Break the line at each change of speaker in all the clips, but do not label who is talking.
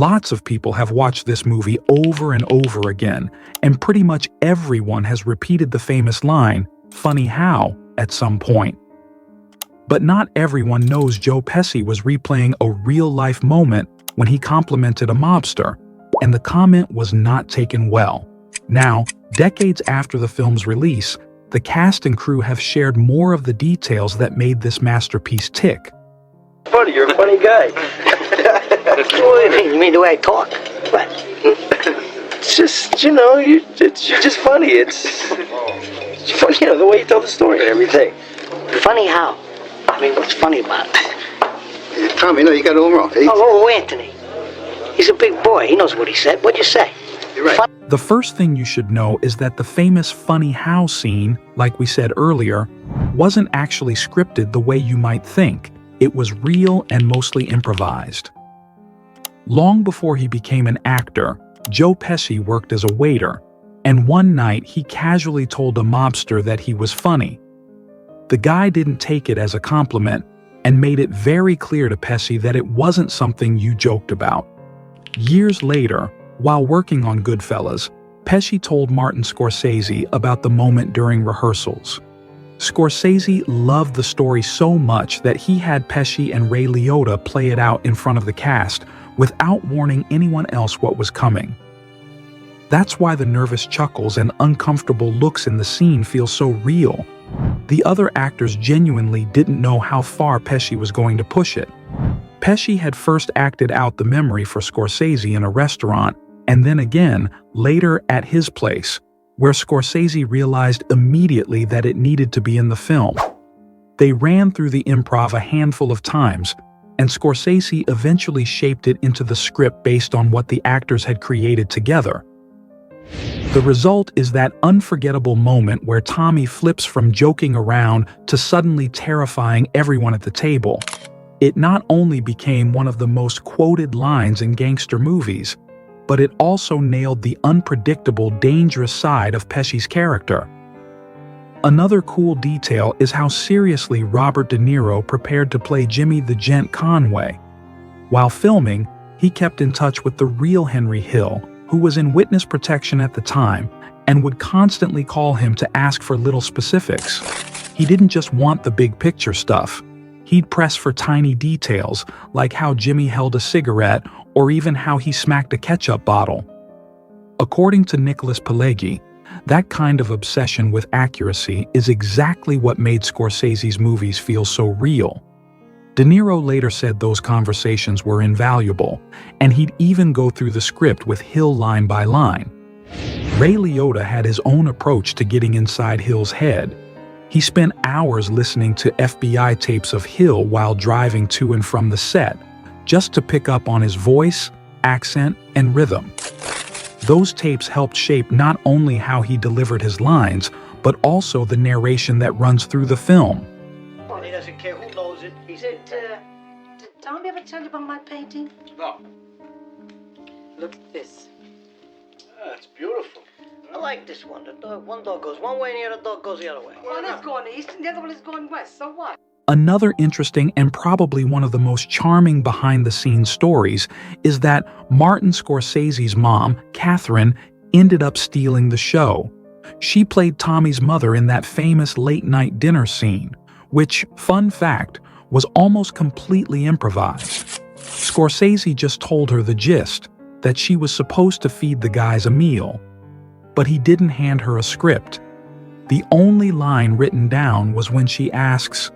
Lots of people have watched this movie over and over again, and pretty much everyone has repeated the famous line, "Funny how," at some point. But not everyone knows Joe Pesci was replaying a real-life moment when he complimented a mobster, and the comment was not taken well. Now, decades after the film's release, the cast and crew have shared more of the details that made this masterpiece tick.
Funny, you're a funny guy.
What do you mean? You mean the way I talk? What?
It's just, it's just funny. It's funny, the way you tell the story and everything.
Funny how? I mean, what's funny about it?
Tommy, no, you got it all wrong.
Oh, Anthony. He's a big boy. He knows what he said. What'd you say?
You're right.
The first thing you should know is that the famous funny how scene, like we said earlier, wasn't actually scripted the way you might think. It was real and mostly improvised. Long before he became an actor, Joe Pesci worked as a waiter, and one night he casually told a mobster that he was funny. The guy didn't take it as a compliment and made it very clear to Pesci that it wasn't something you joked about. Years later, while working on Goodfellas, Pesci told Martin Scorsese about the moment during rehearsals. Scorsese loved the story so much that he had Pesci and Ray Liotta play it out in front of the cast without warning anyone else what was coming. That's why the nervous chuckles and uncomfortable looks in the scene feel so real. The other actors genuinely didn't know how far Pesci was going to push it. Pesci had first acted out the memory for Scorsese in a restaurant, and then again, later at his place, where Scorsese realized immediately that it needed to be in the film. They ran through the improv a handful of times, and Scorsese eventually shaped it into the script based on what the actors had created together. The result is that unforgettable moment where Tommy flips from joking around to suddenly terrifying everyone at the table. It not only became one of the most quoted lines in gangster movies, but it also nailed the unpredictable, dangerous side of Pesci's character. Another cool detail is how seriously Robert De Niro prepared to play Jimmy the Gent Conway. While filming, he kept in touch with the real Henry Hill, who was in witness protection at the time, and would constantly call him to ask for little specifics. He didn't just want the big picture stuff. He'd press for tiny details, like how Jimmy held a cigarette or even how he smacked a ketchup bottle. According to Nicholas Pileggi, that kind of obsession with accuracy is exactly what made Scorsese's movies feel so real. De Niro later said those conversations were invaluable, and he'd even go through the script with Hill line by line. Ray Liotta had his own approach to getting inside Hill's head. He spent hours listening to FBI tapes of Hill while driving to and from the set, just to pick up on his voice, accent, and rhythm. Those tapes helped shape not only how he delivered his lines, but also the narration that runs through the film.
He doesn't care who knows it. He said,
Did Tommy ever tell you about my painting?
No.
Look at this.
It's beautiful.
I like this one. The dog, one dog goes one way and the other dog goes the other way.
One is going east and the other one is going west, so what?
Another interesting and probably one of the most charming behind-the-scenes stories is that Martin Scorsese's mom, Catherine, ended up stealing the show. She played Tommy's mother in that famous late-night dinner scene, which, fun fact, was almost completely improvised. Scorsese just told her the gist, that she was supposed to feed the guys a meal. But he didn't hand her a script. The only line written down was when she asks,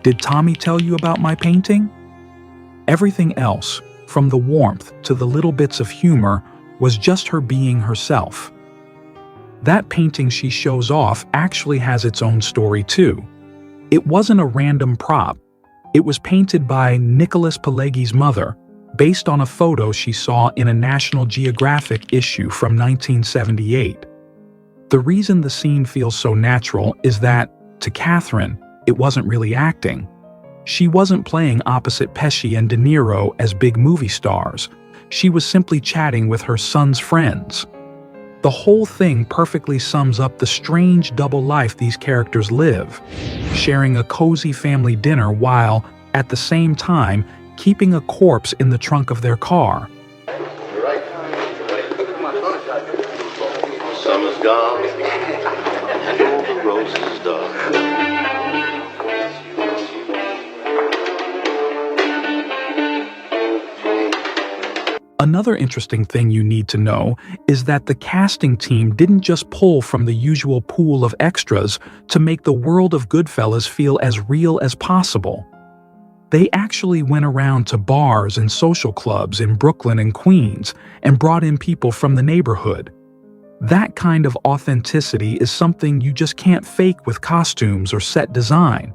"Did Tommy tell you about my painting?" Everything else, from the warmth to the little bits of humor, was just her being herself. That painting she shows off actually has its own story too. It wasn't a random prop. It was painted by Nicholas Pileggi's mother, based on a photo she saw in a National Geographic issue from 1978. The reason the scene feels so natural is that, to Catherine, it wasn't really acting. She wasn't playing opposite Pesci and De Niro as big movie stars. She was simply chatting with her son's friends. The whole thing perfectly sums up the strange double life these characters live, sharing a cozy family dinner while, at the same time, keeping a corpse in the trunk of their car.
Summer's gone, all the roses done.
Another interesting thing you need to know is that the casting team didn't just pull from the usual pool of extras to make the world of Goodfellas feel as real as possible. They actually went around to bars and social clubs in Brooklyn and Queens and brought in people from the neighborhood. That kind of authenticity is something you just can't fake with costumes or set design.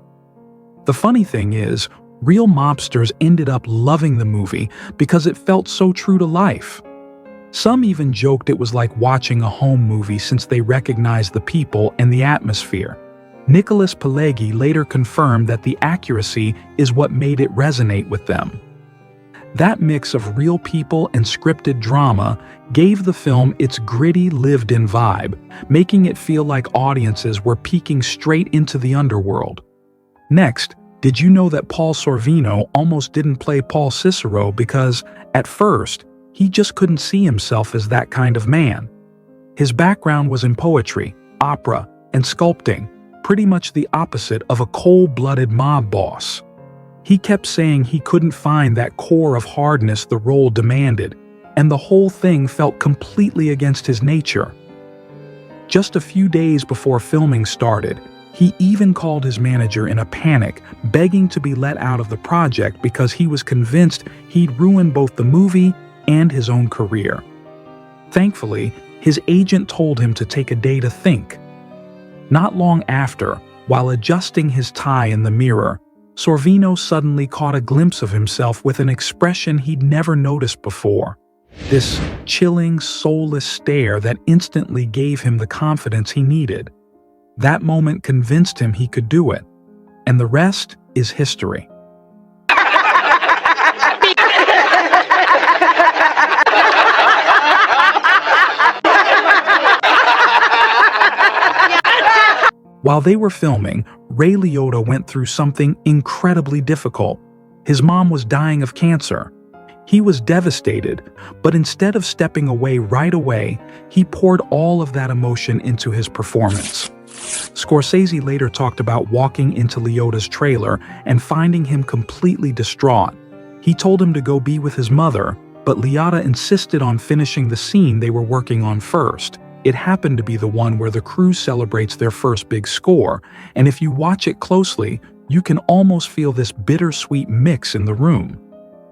The funny thing is, real mobsters ended up loving the movie because it felt so true to life. Some even joked it was like watching a home movie since they recognized the people and the atmosphere. Nicholas Pileggi later confirmed that the accuracy is what made it resonate with them. That mix of real people and scripted drama gave the film its gritty, lived-in vibe, making it feel like audiences were peeking straight into the underworld. Next, did you know that Paul Sorvino almost didn't play Paul Cicero because, at first, he just couldn't see himself as that kind of man? His background was in poetry, opera, and sculpting, pretty much the opposite of a cold-blooded mob boss. He kept saying he couldn't find that core of hardness the role demanded, and the whole thing felt completely against his nature. Just a few days before filming started, he even called his manager in a panic, begging to be let out of the project because he was convinced he'd ruin both the movie and his own career. Thankfully, his agent told him to take a day to think. Not long after, while adjusting his tie in the mirror, Sorvino suddenly caught a glimpse of himself with an expression he'd never noticed before. This chilling, soulless stare that instantly gave him the confidence he needed. That moment convinced him he could do it, and the rest is history. While they were filming, Ray Liotta went through something incredibly difficult. His mom was dying of cancer. He was devastated, but instead of stepping away right away, he poured all of that emotion into his performance. Scorsese later talked about walking into Liotta's trailer and finding him completely distraught. He told him to go be with his mother, but Liotta insisted on finishing the scene they were working on first. It happened to be the one where the crew celebrates their first big score, and if you watch it closely, you can almost feel this bittersweet mix in the room.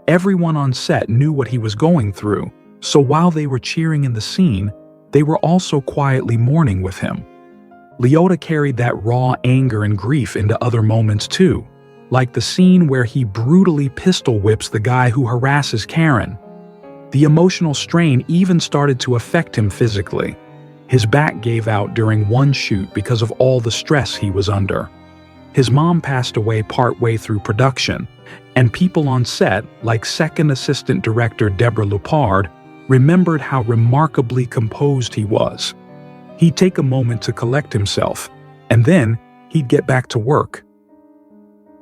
Everyone on set knew what he was going through, so while they were cheering in the scene, they were also quietly mourning with him. Liotta carried that raw anger and grief into other moments too, like the scene where he brutally pistol whips the guy who harasses Karen. The emotional strain even started to affect him physically. His back gave out during one shoot because of all the stress he was under. His mom passed away partway through production, and people on set, like second assistant director Deborah Lupard, remembered how remarkably composed he was. He'd take a moment to collect himself, and then he'd get back to work.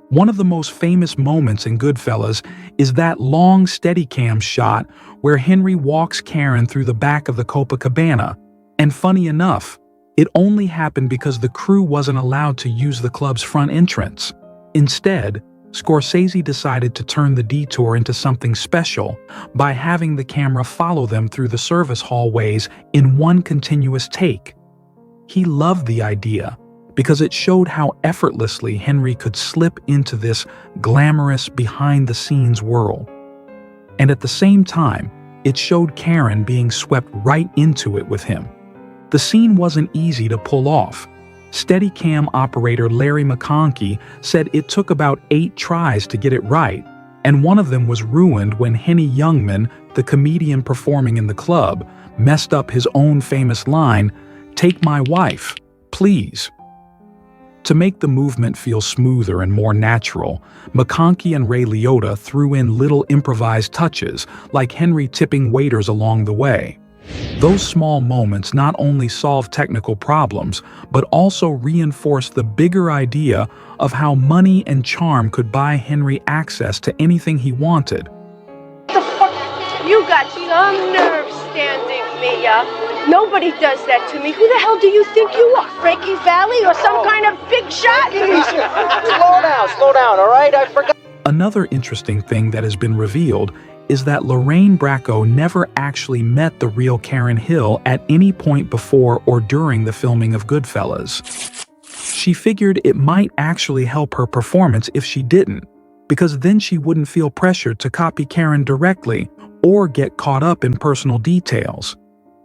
One of the most famous moments in Goodfellas is that long Steadicam shot where Henry walks Karen through the back of the Copacabana, and funny enough, it only happened because the crew wasn't allowed to use the club's front entrance. Instead, Scorsese decided to turn the detour into something special by having the camera follow them through the service hallways in one continuous take. He loved the idea because it showed how effortlessly Henry could slip into this glamorous behind-the-scenes world. And at the same time, it showed Karen being swept right into it with him. The scene wasn't easy to pull off. Steadicam operator Larry McConkey said it took about 8 tries to get it right, and one of them was ruined when Henny Youngman, the comedian performing in the club, messed up his own famous line, "Take my wife, please." To make the movement feel smoother and more natural, McConkey and Ray Liotta threw in little improvised touches, like Henry tipping waiters along the way. Those small moments not only solved technical problems, but also reinforced the bigger idea of how money and charm could buy Henry access to anything he wanted.
The fuck? You got some nerve standing me up. Nobody does that to me. Who the hell do you think you are? Frankie Valli or some kind of big shot?
Slow down, all right? I forgot.
Another interesting thing that has been revealed is that Lorraine Bracco never actually met the real Karen Hill at any point before or during the filming of Goodfellas. She figured it might actually help her performance if she didn't, because then she wouldn't feel pressured to copy Karen directly or get caught up in personal details.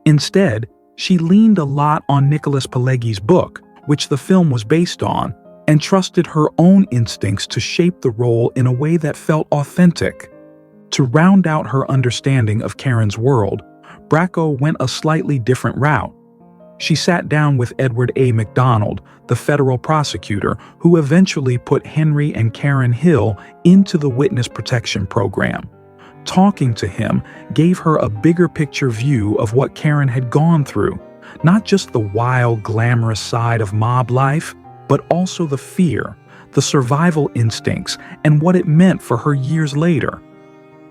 Instead, she leaned a lot on Nicholas Pileggi's book, which the film was based on, and trusted her own instincts to shape the role in a way that felt authentic. To round out her understanding of Karen's world, Bracco went a slightly different route. She sat down with Edward A. McDonald, the federal prosecutor who eventually put Henry and Karen Hill into the witness protection program. Talking to him gave her a bigger picture view of what Karen had gone through, not just the wild, glamorous side of mob life, but also the fear, the survival instincts, and what it meant for her years later.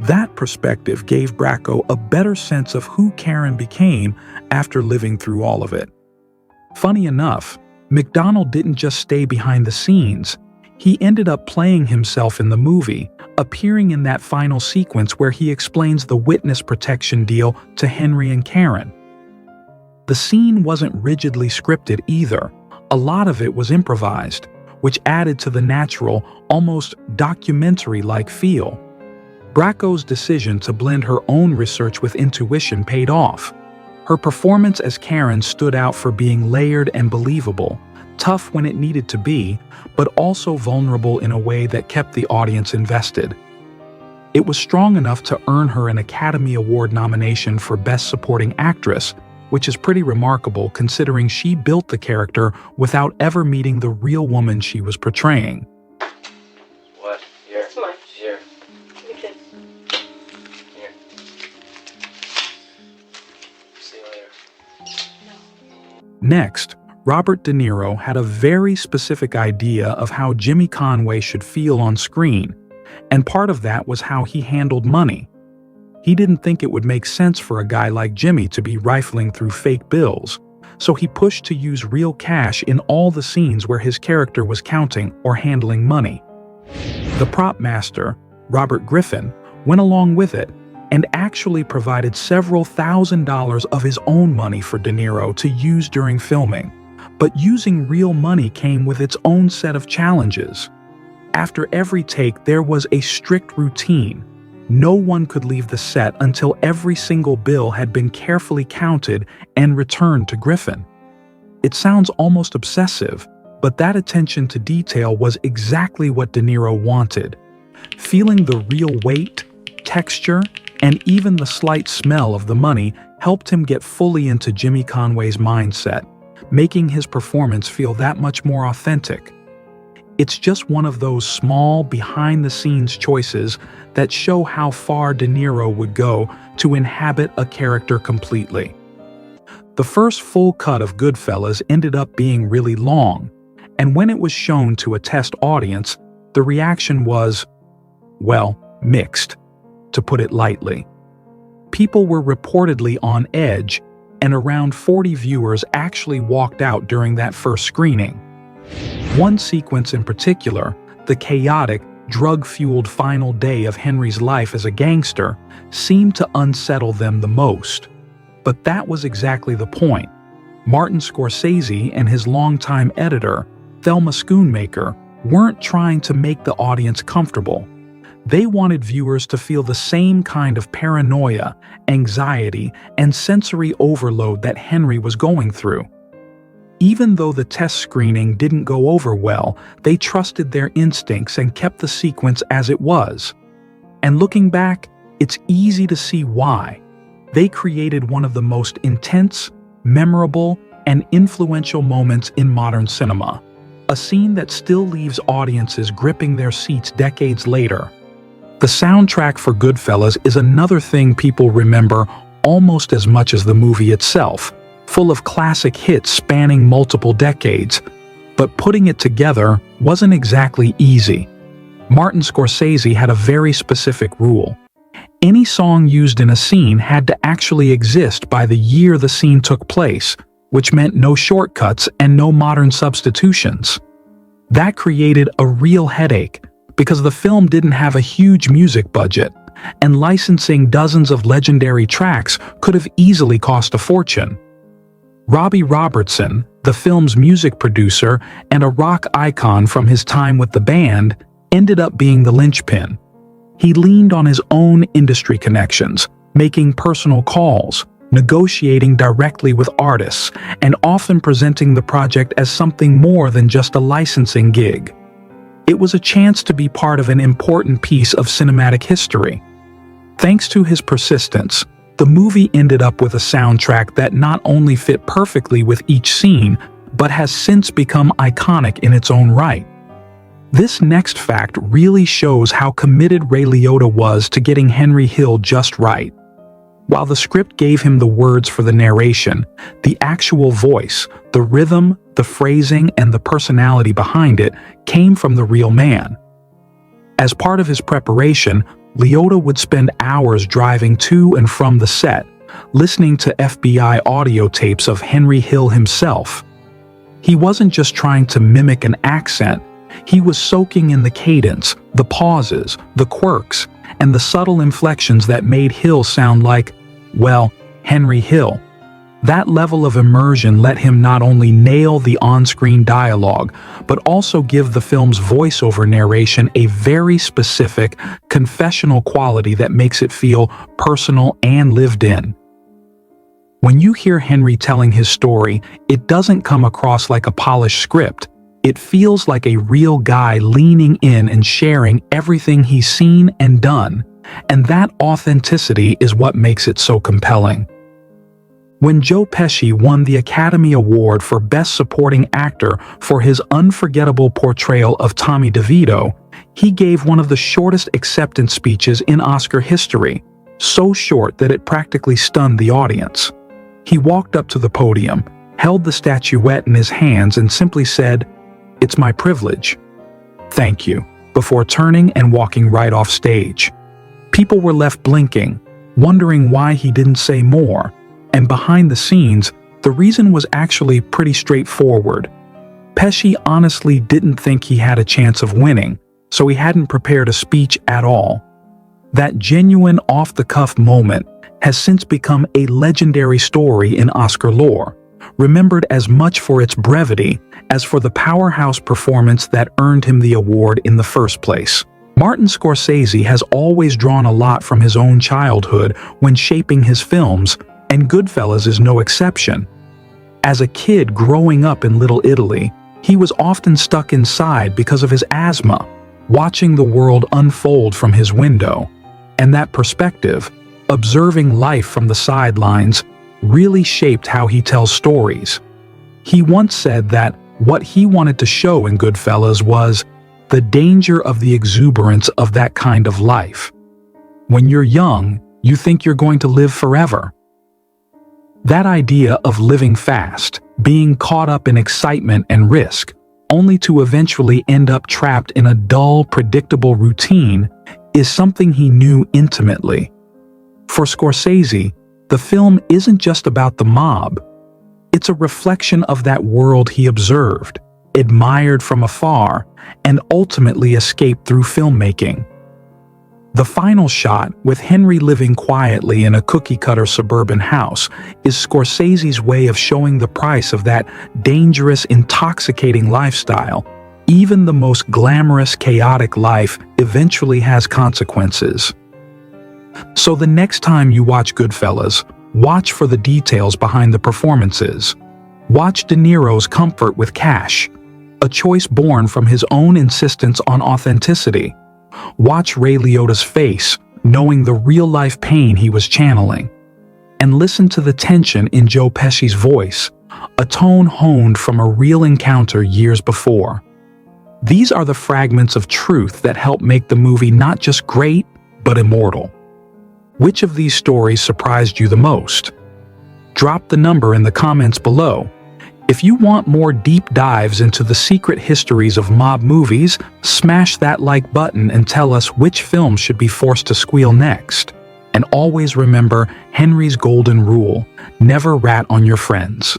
That perspective gave Bracco a better sense of who Karen became after living through all of it. Funny enough, McDonald didn't just stay behind the scenes. He ended up playing himself in the movie, appearing in that final sequence where he explains the witness protection deal to Henry and Karen. The scene wasn't rigidly scripted either. A lot of it was improvised, which added to the natural, almost documentary-like feel. Bracco's decision to blend her own research with intuition paid off. Her performance as Karen stood out for being layered and believable, tough when it needed to be, but also vulnerable in a way that kept the audience invested. It was strong enough to earn her an Academy Award nomination for Best Supporting Actress, which is pretty remarkable considering she built the character without ever meeting the real woman she was portraying.
What? Here.
This much.
Here.
Give me this.
Here. See you later.
Next, Robert De Niro had a very specific idea of how Jimmy Conway should feel on screen, and part of that was how he handled money. He didn't think it would make sense for a guy like Jimmy to be rifling through fake bills, so he pushed to use real cash in all the scenes where his character was counting or handling money. The prop master, Robert Griffin, went along with it and actually provided several $1,000s of his own money for De Niro to use during filming. But using real money came with its own set of challenges. After every take, there was a strict routine. No one could leave the set until every single bill had been carefully counted and returned to Griffin. It sounds almost obsessive, but that attention to detail was exactly what De Niro wanted. Feeling the real weight, texture, and even the slight smell of the money helped him get fully into Jimmy Conway's mindset, making his performance feel that much more authentic. It's just one of those small, behind-the-scenes choices that show how far De Niro would go to inhabit a character completely. The first full cut of Goodfellas ended up being really long, and when it was shown to a test audience, the reaction was, well, mixed, to put it lightly. People were reportedly on edge, and around 40 viewers actually walked out during that first screening. One sequence in particular, the chaotic, drug-fueled final day of Henry's life as a gangster, seemed to unsettle them the most. But that was exactly the point. Martin Scorsese and his longtime editor, Thelma Schoonmaker, weren't trying to make the audience comfortable. They wanted viewers to feel the same kind of paranoia, anxiety, and sensory overload that Henry was going through. Even though the test screening didn't go over well, they trusted their instincts and kept the sequence as it was. And looking back, it's easy to see why. They created one of the most intense, memorable, and influential moments in modern cinema. A scene that still leaves audiences gripping their seats decades later. The soundtrack for Goodfellas is another thing people remember almost as much as the movie itself, full of classic hits spanning multiple decades. But putting it together wasn't exactly easy. Martin Scorsese had a very specific rule. Any song used in a scene had to actually exist by the year the scene took place, which meant no shortcuts and no modern substitutions. That created a real headache, because the film didn't have a huge music budget, and licensing dozens of legendary tracks could have easily cost a fortune. Robbie Robertson, the film's music producer and a rock icon from his time with the band, ended up being the linchpin. He leaned on his own industry connections, making personal calls, negotiating directly with artists, and often presenting the project as something more than just a licensing gig. It was a chance to be part of an important piece of cinematic history. Thanks to his persistence, the movie ended up with a soundtrack that not only fit perfectly with each scene, but has since become iconic in its own right. This next fact really shows how committed Ray Liotta was to getting Henry Hill just right. While the script gave him the words for the narration, the actual voice, the rhythm, the phrasing, and the personality behind it came from the real man. As part of his preparation, Liotta would spend hours driving to and from the set, listening to FBI audio tapes of Henry Hill himself. He wasn't just trying to mimic an accent, he was soaking in the cadence, the pauses, the quirks, and the subtle inflections that made Hill sound like, well, Henry Hill. That level of immersion let him not only nail the on-screen dialogue, but also give the film's voiceover narration a very specific, confessional quality that makes it feel personal and lived in. When you hear Henry telling his story, it doesn't come across like a polished script. It feels like a real guy leaning in and sharing everything he's seen and done, and that authenticity is what makes it so compelling. When Joe Pesci won the Academy Award for Best Supporting Actor for his unforgettable portrayal of Tommy DeVito, he gave one of the shortest acceptance speeches in Oscar history, so short that it practically stunned the audience. He walked up to the podium, held the statuette in his hands, and simply said, "It's my privilege. Thank you," before turning and walking right off stage. People were left blinking, wondering why he didn't say more. And behind the scenes, the reason was actually pretty straightforward. Pesci honestly didn't think he had a chance of winning, so he hadn't prepared a speech at all. That genuine off-the-cuff moment has since become a legendary story in Oscar lore, remembered as much for its brevity as for the powerhouse performance that earned him the award in the first place. Martin Scorsese has always drawn a lot from his own childhood when shaping his films, and Goodfellas is no exception. As a kid growing up in Little Italy, he was often stuck inside because of his asthma, watching the world unfold from his window. And that perspective, observing life from the sidelines, really shaped how he tells stories. He once said that what he wanted to show in Goodfellas was the danger of the exuberance of that kind of life. When you're young, you think you're going to live forever. That idea of living fast, being caught up in excitement and risk, only to eventually end up trapped in a dull, predictable routine, is something he knew intimately. For Scorsese, the film isn't just about the mob. It's a reflection of that world he observed, admired from afar, and ultimately escaped through filmmaking. The final shot, with Henry living quietly in a cookie-cutter suburban house, is Scorsese's way of showing the price of that dangerous, intoxicating lifestyle. Even the most glamorous, chaotic life eventually has consequences. So the next time you watch Goodfellas, watch for the details behind the performances. Watch De Niro's comfort with cash, a choice born from his own insistence on authenticity. Watch Ray Liotta's face, knowing the real-life pain he was channeling. And listen to the tension in Joe Pesci's voice, a tone honed from a real encounter years before. These are the fragments of truth that help make the movie not just great, but immortal. Which of these stories surprised you the most? Drop the number in the comments below. If you want more deep dives into the secret histories of mob movies, smash that like button and tell us which film should be forced to squeal next. And always remember Henry's golden rule: never rat on your friends.